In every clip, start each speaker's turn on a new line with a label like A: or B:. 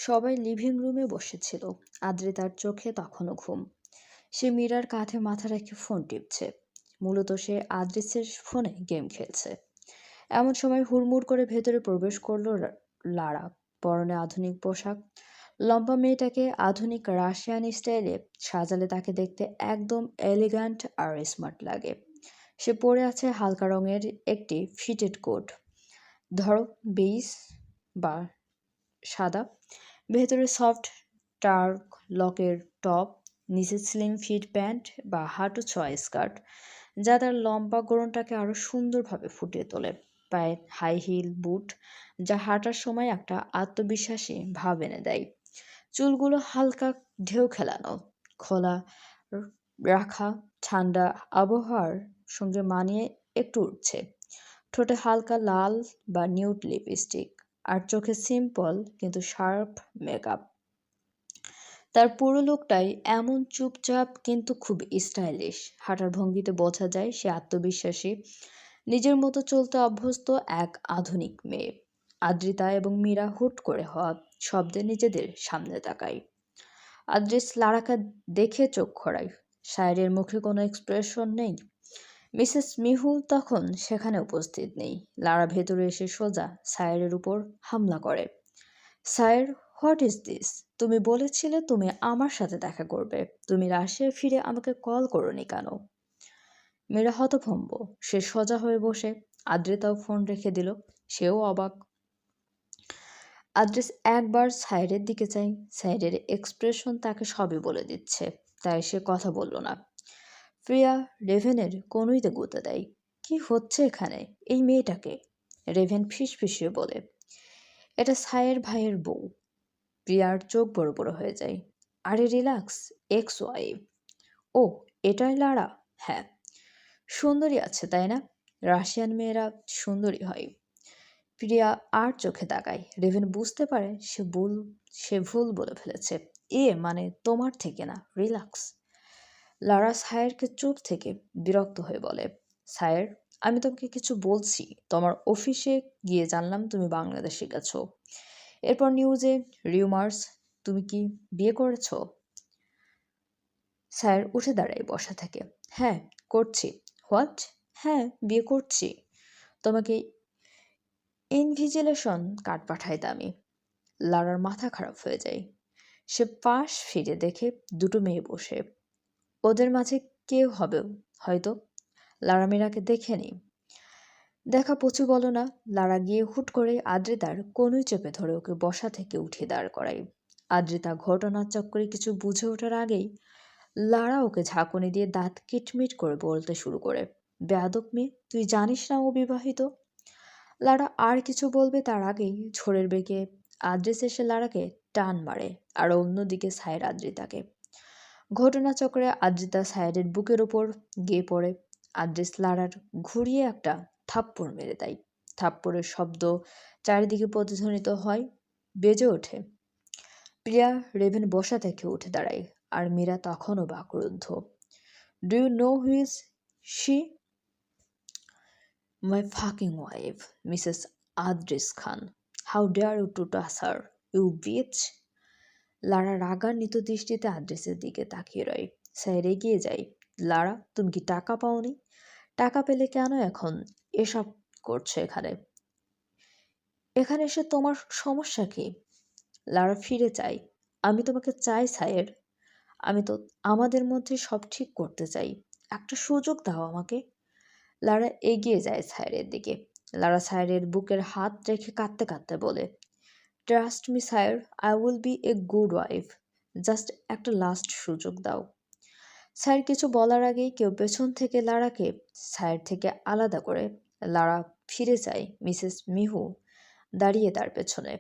A: সবাই লিভিং রুমে বসেছিল। আদ্রিতার চোখে তখনও ঘুম। সে মীরার কাঁধে মাথা রেখে ফোন টিপছে। মূলত সে আদ্রিসের ফোনে গেম খেলছে। এমন সময় হুড়মুড় করে ভেতরে প্রবেশ করলো লারা। পরনে আধুনিক পোশাক। লম্বা মেয়েটাকে আধুনিক রাশিয়ান স্টাইলে সাজালে তাকে দেখতে একদম এলিগ্যান্ট আর স্মার্ট লাগে। সে পরে আছে হালকা রঙের একটি ফিটেড কোট, ধরো বেইজ বা সাদা। ভেতরে সফট টার্ক লকের টপ, নিচে স্লিম ফিট প্যান্ট বা হাঁটু ছোঁয়া স্কার্ট, যা তার লম্বা গড়নটাকে আরো সুন্দরভাবে ফুটিয়ে তোলে। পায়ে হাই হিল বুট, যা হাঁটার সময় একটা আত্মবিশ্বাসী ভাব এনে দেয়। চুলগুলো হালকা ঢেউ খেলানো, খোলা রাখা, ঠান্ডা আবহাওয়ার সঙ্গে মানিয়ে একটু উঠছে। ঠোঁটে হালকা লাল বা নিউড লিপস্টিক, আর চোখে সিম্পল কিন্তু শার্প মেকআপ। তার পুরো লোকটাই এমন চুপচাপ কিন্তু খুব স্টাইলিশ। হাঁটার ভঙ্গিতে বোঝা যায় সে আত্মবিশ্বাসী, নিজের মতো চলতে অভ্যস্ত এক আধুনিক মেয়ে। আদ্রিতা এবং মীরা হুট করে হওয়া শব্দে নিজেদের সামনে তাকায়। আদ্রিস লারাকে দেখে চোখ খোঁড়ায়। সায়রের মুখে কোনো এক্সপ্রেশন নেই। মিসেস মিহুল তখন সেখানে উপস্থিত নেই। লারা ভেতরে এসে সোজা সায়রের উপর হামলা করে। Sayar, what is this? তুমি বলেছিলে তুমি আমার সাথে দেখা করবে। তুমি রাশিয়ায় ফিরে আমাকে কল করোনি কেন? মীরা হতভম্ব। সে সোজা হয়ে বসে। আদ্রিতাও ফোন রেখে দিল। সেও অবাক। আদ্রিস একবার সাইরের দিকে চাই। সাইরের এক্সপ্রেশন তাকে সবই বলে দিচ্ছে। তাই সে কথা বলল না। প্রিয়া রেভেনের কনুইতে গুঁতে দেয়। কি হচ্ছে এখানে? এই মেয়েটাকে? রেভেন ফিসফিসিয়ে বলে, এটা সায়ের ভাইয়ের বউ। প্রিয়ার চোখ বড় বড় হয়ে যায়। আরে রিল্যাক্স, এক্স ওয়াইফ। ও, এটাই লারা? হ্যাঁ। সুন্দরী আছে তাই না? রাশিয়ান মেয়েরা সুন্দরী হয়। প্রিয়া আর চোখে তাকায়। রেভেন বুঝতে পারে সে ভুল বলে ফেলেছে। মানে তোমার থেকে না, রিল্যাক্স। লারা সায়েরকে চুপ থেকে বিরক্ত হয়ে বলে, সায়ের, আমি তোমাকে কিছু বলছি। তোমার অফিসে গিয়ে জানলাম তুমি বাংলাদেশে গেছো। এরপর নিউজে রিউমার্স, তুমি কি বিয়ে করেছো? স্যার উঠে দাঁড়ায় বসা থেকে। হ্যাঁ, করছি। হোয়াট? হ্যাঁ, বিয়ে করছি। তোমাকে ইনভিজিলেশন কার্ড পাঠাইতে আমি। লারার মাথা খারাপ হয়ে যায়। সে পাশ ফিরে দেখে দুটো মেয়ে বসে। ওদের মাঝে কেউ হবে হয়তো। লারা মীরাকে দেখেনি। দেখা পচু বলো না। লারা গিয়ে হুট করে আদ্রিতার কনুই চেপে ধরে ওকে বসা থেকে উঠিয়ে দাঁড় করায়। আদ্রিতা ঘটনার চক্করে কিছু বুঝে ওঠার আগেই লারা ওকে ঝাঁকুনি দিয়ে দাঁত কিটমিট করে বলতে শুরু করে, বেয়াদব মেয়ে, তুই জানিস না ও বিবাহিত? লারা আর কিছু বলবে তার আগেই ঝোড়ের বেগে আদ্রিস এসে লারাকে টান মারে, আর অন্যদিকে সায়ের আদ্রিতাকে। ঘটনাচক্রে আদ্রিতা সায়েরের বুকের ওপর গিয়ে পড়ে। আদ্রিস লারার ঘুরিয়ে একটা থাপ্পড় মেরে দেয়। থাপ্পড়ের শব্দ চারিদিকে প্রতিধ্বনিত হয়, বেজে ওঠে। প্রিয়া রেভেন বসা থেকে উঠে দাঁড়ায়, আর মীরা তখনও বাকরুদ্ধ। Do you know who is she? My fucking wife, Mrs Adris Khan. How dare you to touch her, you bitch! Lara রাগান্বিত দৃষ্টিতে আদ্রিসের দিকে তাকিয়ে রয়। স্যার এগিয়ে যায়। লারা, তুমি কি টাকা পাওনি? টাকা পেলে কেন এখন এসব করছো এখানে? এখানে এসে তোমার সমস্যা কি? লারা ফিরে চাই। আমি তোমাকে চাই সায়ের। আমি তো আমাদের মধ্যে সব ঠিক করতে চাই। একটা সুযোগ দাও আমাকে। লারা এগিয়ে যায় সায়েরের দিকে। লারা সায়েরের বুকের হাত রেখে কাঁদতে কাঁদতে বলে, trust me sir, I will be a good wife. Just একটা লাস্ট সুযোগ দাও। স্যার কিছু বলার আগেই কেউ পেছন থেকে লারাকে সায়ের থেকে আলাদা করে। লারা ফিরে যায়। মিসেস মিহু দাঁড়িয়ে তার পেছনে।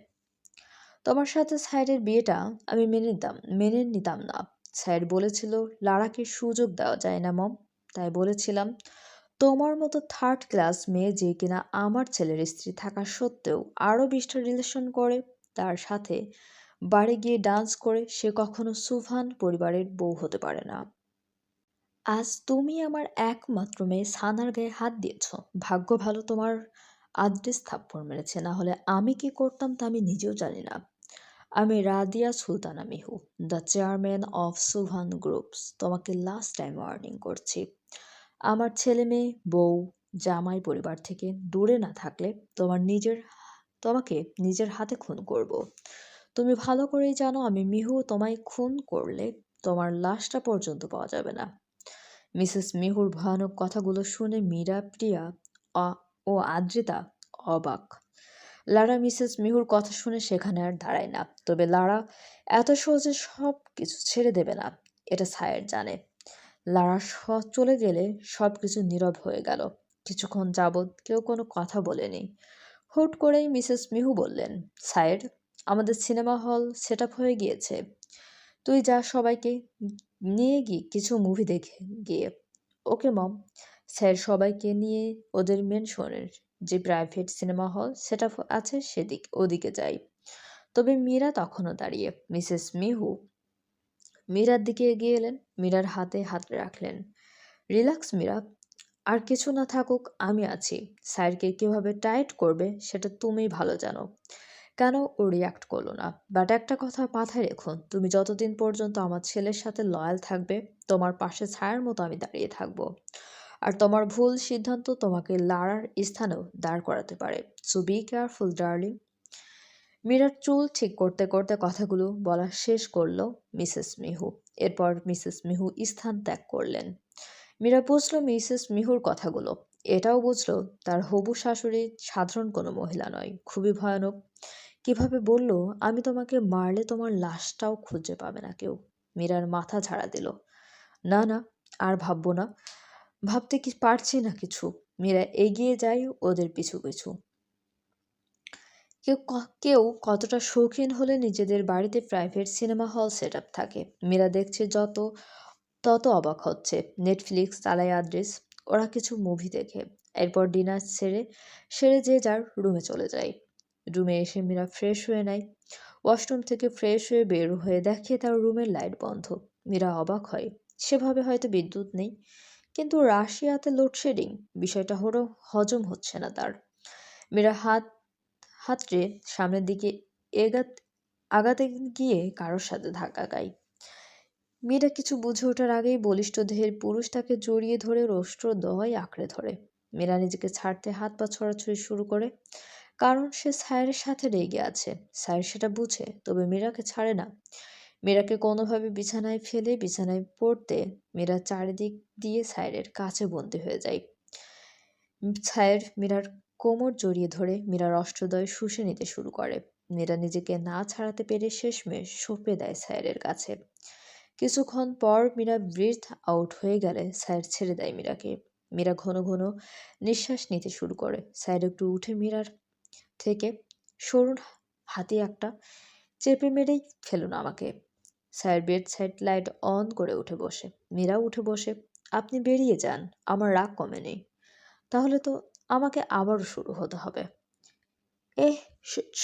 A: তোমার সাথে সায়েরের বিয়েটা আমি মেনে নিতাম না। স্যার বলেছিল লারাকে সুযোগ দেওয়া যায় না মম। তাই বলেছিলাম, তোমার মতো থার্ড ক্লাস মেয়ে যে কিনা আমার ছেলের স্ত্রী থাকা সত্ত্বেও আরও 20টা রিলেশন করে, তার সাথে বাড়ি গিয়ে ডান্স করে, সে কখনো সুভান পরিবারের বউ হতে পারে না। আজ তুমি আমার একমাত্র মেয়ে সানার গায়ে হাত দিয়েছ। ভাগ্য ভালো তোমার আদ্রিস থাপ্পড় মেরেছে, না হলে আমি কি করতাম তা আমি নিজেও জানি না। আমি Radia Sultana Mihu, the chairman of সুহান গ্রুপস, তোমাকে লাস্ট টাইম ওয়ার্নিং করছি। আমার ছেলে মেয়ে, বউ, জামাই পরিবার থেকে দূরে না থাকলে তোমাকে নিজের হাতে খুন করব। তুমি ভালো করেই জানো আমি মিহু, তোমায় খুন করলে তোমার লাশটা পর্যন্ত পাওয়া যাবে না। মিসেস মিহুর ভয়ানক কথাগুলো শুনে মীরা, প্রিয়া ও আদ্রিতা অবাক। লারা মিসেস মিহুর কথা শুনে সেখানে আর দাঁড়ায় না, তবে লারা এত সহজে সব কিছু ছেড়ে দেবে না এটা সায়ের জানে। লারা চলে গেলে সবকিছু নীরব হয়ে গেল। কিছুক্ষণ যাবৎ কেউ কোনো কথা বলেনি। হুট করেই মিসেস মিহু বললেন, সায়ের, আমাদের সিনেমা হল সেট আপ হয়ে গিয়েছে। তুই যা, সবাইকে নিয়ে কিছু মুভি দেখে গিয়ে। ওকে মম। স্যার সবাইকে নিয়ে ওদের মেনশনের যে private cinema hall set up আছে ওদিকে যাই। তবে মীরা তখনও দাঁড়িয়ে। মিসেস মিহু মীরার দিকে এগিয়ে এলেন, মীরার হাতে হাত রাখলেন। রিল্যাক্স মীরা, আর কিছু না থাকুক আমি আছি। স্যারকে কিভাবে টাইট করবে সেটা তুমিই ভালো জানো। কেন ও রিয়াক্ট করলো না? বাট একটা কথা মাথায় রেখো, তুমি যতদিন পর্যন্ত আমার ছেলের সাথে লয়াল থাকবে, তোমার পাশে ছায়ার মতো আমি দাঁড়িয়ে থাকবো। আর তোমার ভুল সিদ্ধান্ত তোমাকে লারার স্থানেও দাঁড় করাতে পারে। So be careful darling. মীরার চুল ঠিক করতে করতে কথাগুলো বলা শেষ করলো মিসেস মিহু। এরপর মিসেস মিহু স্থান ত্যাগ করলেন। মীরা বুঝল মিসেস মিহুর কথাগুলো। এটাও বুঝল তার হবু শাশুড়ি সাধারণ কোনো মহিলা নয়, খুবই ভয়ানক। কিভাবে বলল, আমি তোমাকে মারলে তোমার লাশটাও খুঁজে পাবে না কেউ। মীরার মাথা ঝাড়া দিল। না না, আর ভাববো না, ভাবতে কি পারছি না কিছু। মীরা এগিয়ে যায় ওদের পিছু পিছু। কেউ কতটা শৌখিন হলে নিজেদের বাড়িতে private cinema hall set up থাকে। মীরা দেখছে তত অবাক হচ্ছে। নেটফ্লিক্স চালায় আদ্রিস, ওরা কিছু মুভি দেখে। এরপর ডিনার সেরে যে যার রুমে চলে যায়। রুমে এসে মীরা ফ্রেশ হয়ে নেয়। ওয়াশরুম থেকে ফ্রেশ হয়ে বের হয়ে দেখে তার রুমের লাইট বন্ধ। মীরা অবাক হয়। সেভাবে হয়তো বিদ্যুৎ নেই, কিন্তু রাশিয়াতে লোডশেডিং, বিষয়টা হজম হচ্ছে না তার। মীরা হাতড়ে সামনের দিকে আগাতে গিয়ে কারোর সাথে ধাক্কা খায়। মেয়েটা কিছু বুঝে ওঠার আগেই বলিষ্ঠ দেহের পুরুষ তাকে জড়িয়ে ধরে দয় আঁকড়ে ধরে। মীরা নিজেকে ছাড়তে হাত পা ছোড়াছুড়ি শুরু করে, কারণ সে সায়ের সাথে রেগে আছে। সায়ের সেটা বুঝে, তবে মীরাকে ছাড়ে না। মীরাকে কোনোভাবে বিছানায় ফেলে বিছানায় পড়তে মীরা চারিদিক দিয়ে সায়ের কাছে বন্দী হয়ে যায়। সায়ের মীরার কোমর জড়িয়ে ধরে মীরার অষ্টদয় শুষে নিতে শুরু করে। মীরা নিজেকে না ছাড়াতে পেরে শেষমেশ সঁপে দেয় সায়েরের কাছে। কিছুক্ষণ পর মীরা ব্রিথ আউট হয়ে গেলে সায়ের ছেড়ে দেয় মীরাকে। মীরা ঘন ঘন নিঃশ্বাস নিতে শুরু করে। সায়ের একটু উঠে মীরার থেকে, সরুন, হাতি একটা, চেপে মেরেই ফেলুন আমাকে। সায়ের বেড সাইড লাইট অন করে উঠে বসে। মীরাও উঠে বসে। আপনি বেরিয়ে যান, আমার রাগ কমেনি। তাহলে তো আমাকে আবারও শুরু হতে হবে। এহ,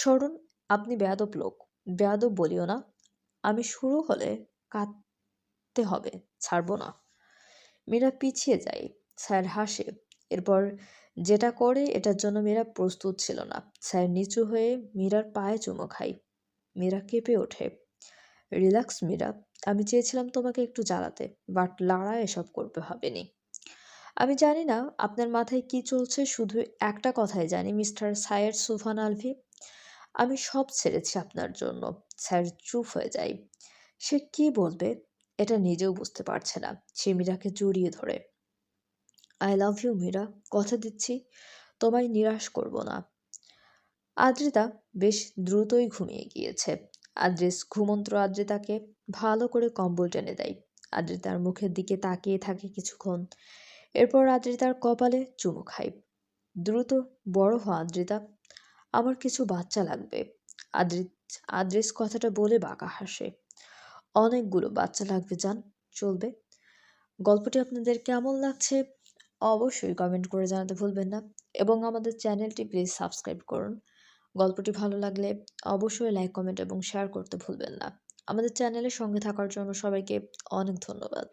A: সরুন, আপনি বেয়াদব লোক। বেয়াদব বলিও না। আমি শুরু হলে কাঁদতে হবে, ছাড়বো না। মীরা পিছিয়ে যায়। স্যার হাসে। এরপর যেটা করে এটার জন্য মীরা প্রস্তুত ছিল না। স্যার নিচু হয়ে মীরার পায়ে চুমো খায়। মীরা কেঁপে ওঠে। রিল্যাক্স মীরা, আমি চেয়েছিলাম তোমাকে একটু জ্বালাতে, বাট লারা এসব করবে ভাবেনি। আমি জানি না আপনার মাথায় কি চলছে, শুধু একটা কথাই জানি মিস্টার সায়ের সুফান আলভি, আমি সব ছেড়েছি আপনার জন্য। স্যার চুপ হয়ে যায়। সে কি বলবে এটা নিজেও বুঝতে পারছে না। সে মীরাকে জড়িয়ে ধরে। আই লাভ ইউ মীরা, কথা দিচ্ছি তোমায় নিরাশ করব না। আদ্রিতা বেশ দ্রুতই ঘুমিয়ে গিয়েছে। ঘুমন্ত আদ্রিতাকে ভালো করে কম্বল টেনে দেয়। আদ্রিতার মুখের দিকে তাকিয়ে থাকে কিছুক্ষণ। এরপর আদ্রিতার কপালে চুমু খায়। দ্রুত বড় হ আদ্রিতা, আমার কিছু বাচ্চা লাগবে। আদ্রিস কথাটা বলে বাঁকা হাসে। অনেকগুলো বাচ্চা লাগবে জান, চলবে। গল্পটি আপনাদের কেমন লাগছে অবশ্যই কমেন্ট করে জানাতে ভুলবেন না, এবং আমাদের চ্যানেলটি প্লিজ সাবস্ক্রাইব করুন। গল্পটি ভালো লাগলে অবশ্যই লাইক, কমেন্ট এবং শেয়ার করতে ভুলবেন না। আমাদের চ্যানেলের সঙ্গে থাকার জন্য সবাইকে অনেক ধন্যবাদ।